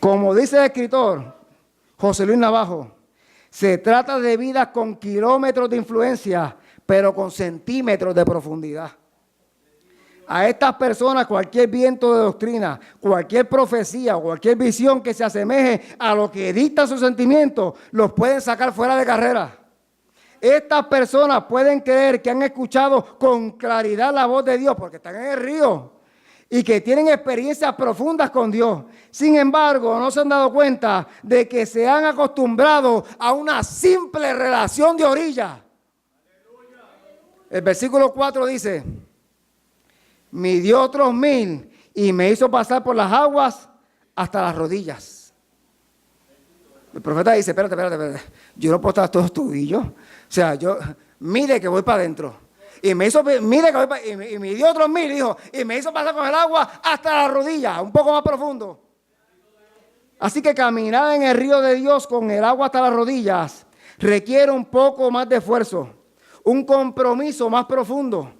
Speaker 3: Como dice el escritor José Luis Navajo, se trata de vidas con kilómetros de influencia, pero con centímetros de profundidad. A estas personas cualquier viento de doctrina, cualquier profecía o cualquier visión que se asemeje a lo que dictan sus sentimientos, los pueden sacar fuera de carrera. Estas personas pueden creer que han escuchado con claridad la voz de Dios porque están en el río y que tienen experiencias profundas con Dios. Sin embargo, no se han dado cuenta de que se han acostumbrado a una simple relación de orilla. El versículo 4 dice, midió otros 1000 y me hizo pasar por las aguas hasta las rodillas. El profeta dice, espérate, yo no puedo estar todos tobillos. O sea, mide que voy para adentro. Y me hizo, mide que voy para, y me dio otros 1000, dijo, y me hizo pasar con el agua hasta las rodillas, un poco más profundo. Así que caminar en el río de Dios con el agua hasta las rodillas requiere un poco más de esfuerzo, un compromiso más profundo.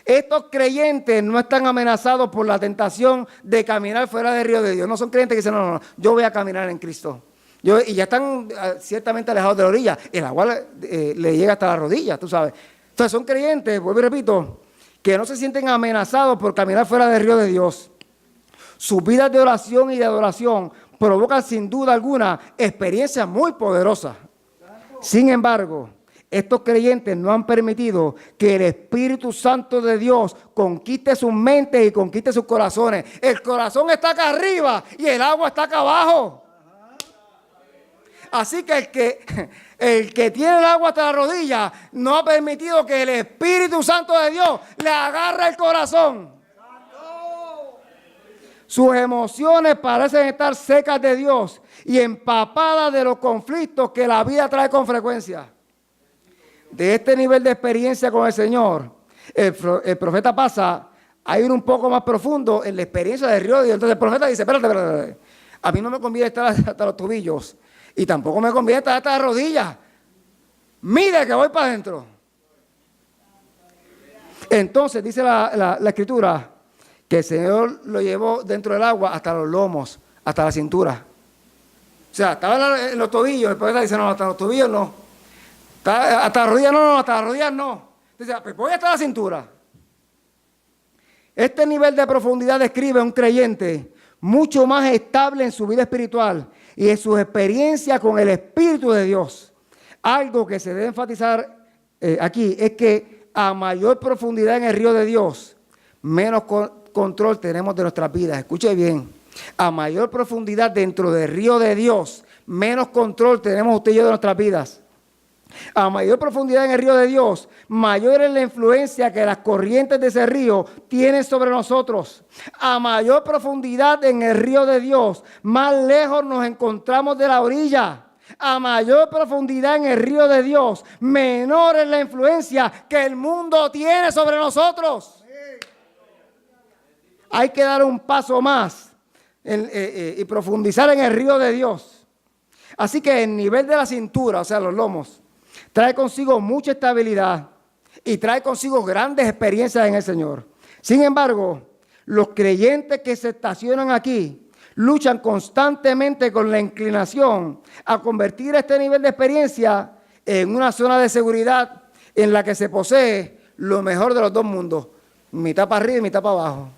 Speaker 3: Estos creyentes no están amenazados por la tentación de caminar fuera del río de Dios. No son creyentes que dicen, no, yo voy a caminar en Cristo. Y ya están ciertamente alejados de la orilla. El agua le llega hasta la rodilla, tú sabes. Entonces son creyentes, vuelvo y repito, que no se sienten amenazados por caminar fuera del río de Dios. Sus vidas de oración y de adoración provocan sin duda alguna experiencias muy poderosas. Sin embargo, estos creyentes no han permitido que el Espíritu Santo de Dios conquiste sus mentes y conquiste sus corazones. El corazón está acá arriba y el agua está acá abajo. Así que el que tiene el agua hasta la rodilla no ha permitido que el Espíritu Santo de Dios le agarre el corazón. Sus emociones parecen estar secas de Dios y empapadas de los conflictos que la vida trae con frecuencia. De este nivel de experiencia con el Señor, el profeta pasa a ir un poco más profundo en la experiencia del río de Dios. Entonces el profeta dice, espérate. A mí no me conviene estar hasta los tobillos y tampoco me conviene estar hasta las rodillas. Mire que voy para adentro. Entonces dice la Escritura que el Señor lo llevó dentro del agua hasta los lomos, hasta la cintura. O sea, estaba en los tobillos. El profeta dice, no, hasta los tobillos no. Hasta las rodillas no, hasta las rodillas no. Dice, pues voy hasta la cintura. Este nivel de profundidad describe un creyente mucho más estable en su vida espiritual y en sus experiencias con el Espíritu de Dios. Algo que se debe enfatizar aquí es que a mayor profundidad en el río de Dios, menos control tenemos de nuestras vidas. Escuche bien, a mayor profundidad dentro del río de Dios, menos control tenemos usted y yo de nuestras vidas. A mayor profundidad en el río de Dios, mayor es la influencia que las corrientes de ese río tienen sobre nosotros. A mayor profundidad en el río de Dios, más lejos nos encontramos de la orilla. A mayor profundidad en el río de Dios, menor es la influencia que el mundo tiene sobre nosotros. Hay que dar un paso más y profundizar en el río de Dios. Así que el nivel de la cintura, o sea, los lomos, trae consigo mucha estabilidad y trae consigo grandes experiencias en el Señor. Sin embargo, los creyentes que se estacionan aquí luchan constantemente con la inclinación a convertir este nivel de experiencia en una zona de seguridad en la que se posee lo mejor de los dos mundos, mitad para arriba y mitad para abajo.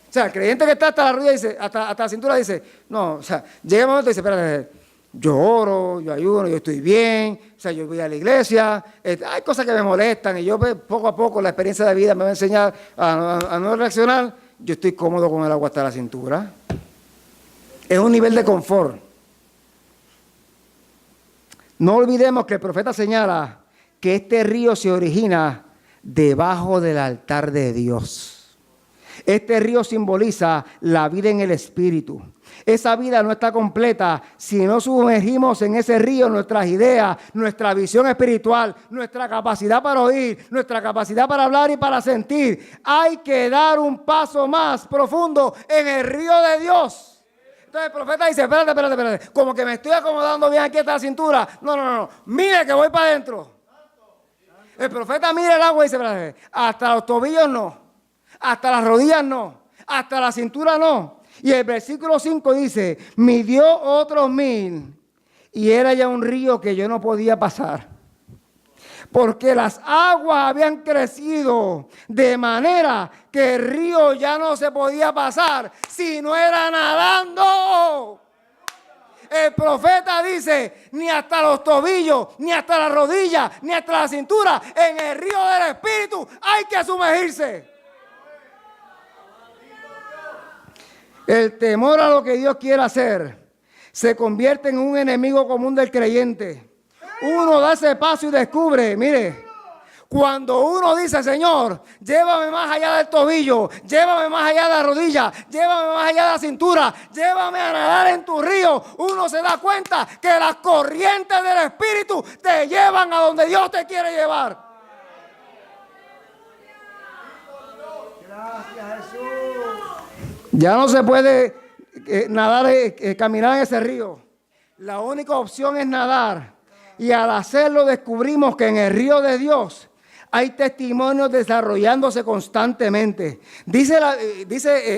Speaker 3: O sea, el creyente que está hasta la rodilla dice, hasta la cintura dice, no, o sea, llega un momento y dice, espérate, yo oro, yo ayuno, yo estoy bien, o sea, yo voy a la iglesia, hay cosas que me molestan y yo poco a poco la experiencia de vida me va a enseñar a no reaccionar. Yo estoy cómodo con el agua hasta la cintura. Es un nivel de confort. No olvidemos que el profeta señala que este río se origina debajo del altar de Dios. Este río simboliza la vida en el Espíritu. Esa vida no está completa si no sumergimos en ese río nuestras ideas, nuestra visión espiritual, nuestra capacidad para oír, nuestra capacidad para hablar y para sentir. Hay que dar un paso más profundo en el río de Dios. Entonces el profeta dice, espérate, como que me estoy acomodando bien aquí hasta la cintura. No, mire que voy para adentro. El profeta mira el agua y dice, espérate, hasta los tobillos no, hasta las rodillas no, hasta la cintura no. Y el versículo 5 dice, midió otros 1000 y era ya un río que yo no podía pasar. Porque las aguas habían crecido de manera que el río ya no se podía pasar si no era nadando. El profeta dice, ni hasta los tobillos, ni hasta las rodillas, ni hasta la cintura, en el río del Espíritu hay que sumergirse. El temor a lo que Dios quiere hacer se convierte en un enemigo común del creyente. Uno da ese paso y descubre, mire, cuando uno dice, Señor, llévame más allá del tobillo, llévame más allá de la rodilla, llévame más allá de la cintura, llévame a nadar en tu río, uno se da cuenta que las corrientes del Espíritu te llevan a donde Dios te quiere llevar. Gracias, Jesús. Ya no se puede nadar, caminar en ese río. La única opción es nadar. Y al hacerlo descubrimos que en el río de Dios hay testimonios desarrollándose constantemente. Dice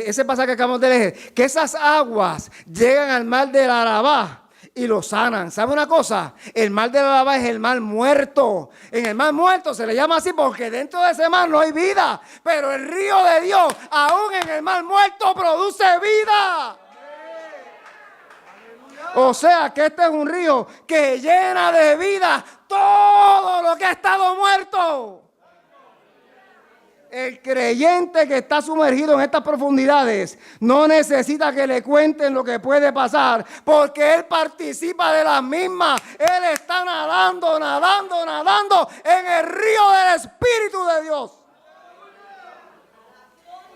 Speaker 3: ese pasaje que acabamos de leer, que esas aguas llegan al mar del Arabá y lo sanan. ¿Sabe una cosa? El mar del Arabá es el mar muerto. En el mar muerto se le llama así porque dentro de ese mar no hay vida. Pero el río de Dios, aún en el mar muerto, produce vida. O sea que este es un río que llena de vida todo lo que ha estado muerto. El creyente que está sumergido en estas profundidades no necesita que le cuenten lo que puede pasar, porque él participa de las mismas. Él está nadando en el río del Espíritu de Dios.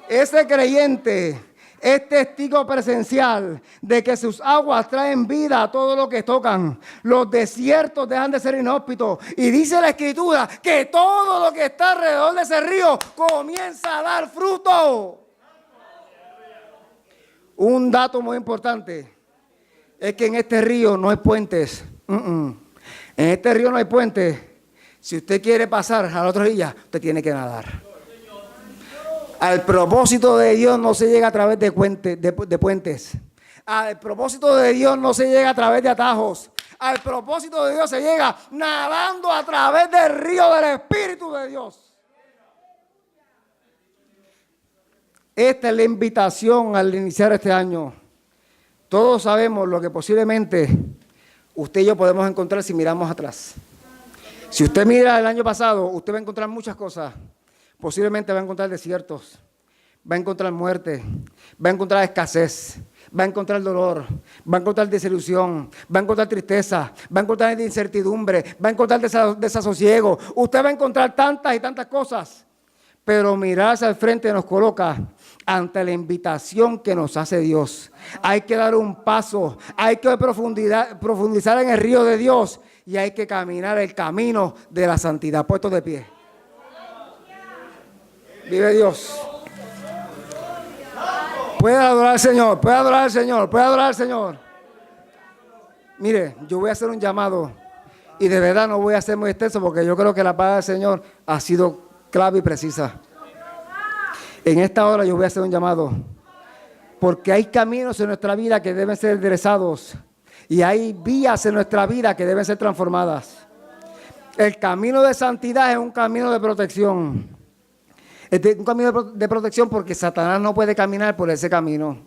Speaker 3: Ese creyente es testigo presencial de que sus aguas traen vida a todo lo que tocan. Los desiertos dejan de ser inhóspitos. Y dice la Escritura que todo lo que está alrededor de ese río comienza a dar fruto. Un dato muy importante es que en este río no hay puentes. En este río no hay puentes. Si usted quiere pasar a la otra orilla, usted tiene que nadar. Al propósito de Dios no se llega a través de puentes. Al propósito de Dios no se llega a través de atajos. Al propósito de Dios se llega nadando a través del río del Espíritu de Dios. Esta es la invitación al iniciar este año. Todos sabemos lo que posiblemente usted y yo podemos encontrar si miramos atrás. Si usted mira el año pasado, usted va a encontrar muchas cosas. Posiblemente va a encontrar desiertos, va a encontrar muerte, va a encontrar escasez, va a encontrar dolor, va a encontrar desilusión, va a encontrar tristeza, va a encontrar incertidumbre, va a encontrar desasosiego. Usted va a encontrar tantas y tantas cosas, pero mirarse al frente nos coloca ante la invitación que nos hace Dios. Hay que dar un paso, hay que profundizar en el río de Dios y hay que caminar el camino de la santidad. Puestos de pie. Vive Dios. Puede adorar al Señor, puede adorar al Señor, puede adorar al Señor. Mire, yo voy a hacer un llamado y de verdad no voy a ser muy extenso porque yo creo que la palabra del Señor ha sido clave y precisa. En esta hora yo voy a hacer un llamado porque hay caminos en nuestra vida que deben ser enderezados y hay vías en nuestra vida que deben ser transformadas. El camino de santidad es un camino de protección. Es un camino de protección porque Satanás no puede caminar por ese camino.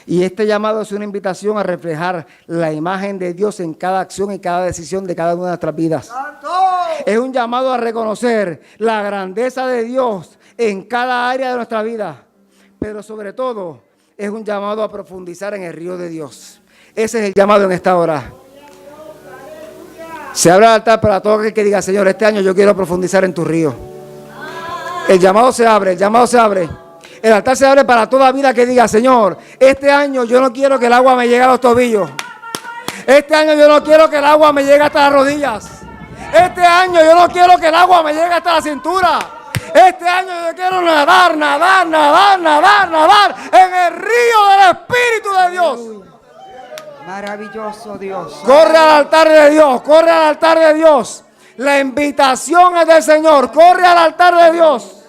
Speaker 3: Y este llamado es una invitación a reflejar la imagen de Dios en cada acción y cada decisión de cada una de nuestras vidas. ¡Santo! Es un llamado a reconocer la grandeza de Dios en cada área de nuestra vida. Pero sobre todo, es un llamado a profundizar en el río de Dios. Ese es el llamado en esta hora. Se abre el altar para todo aquel que diga, Señor, este año yo quiero profundizar en tu río. El llamado se abre, el llamado se abre. El altar se abre para toda vida que diga, Señor, este año yo no quiero que el agua me llegue a los tobillos. Este año yo no quiero que el agua me llegue hasta las rodillas. Este año yo no quiero que el agua me llegue hasta la cintura. Este año yo quiero nadar en el río del Espíritu de Dios.
Speaker 4: Maravilloso Dios.
Speaker 3: Corre al altar de Dios, corre al altar de Dios. La invitación es del Señor, corre al altar de Dios.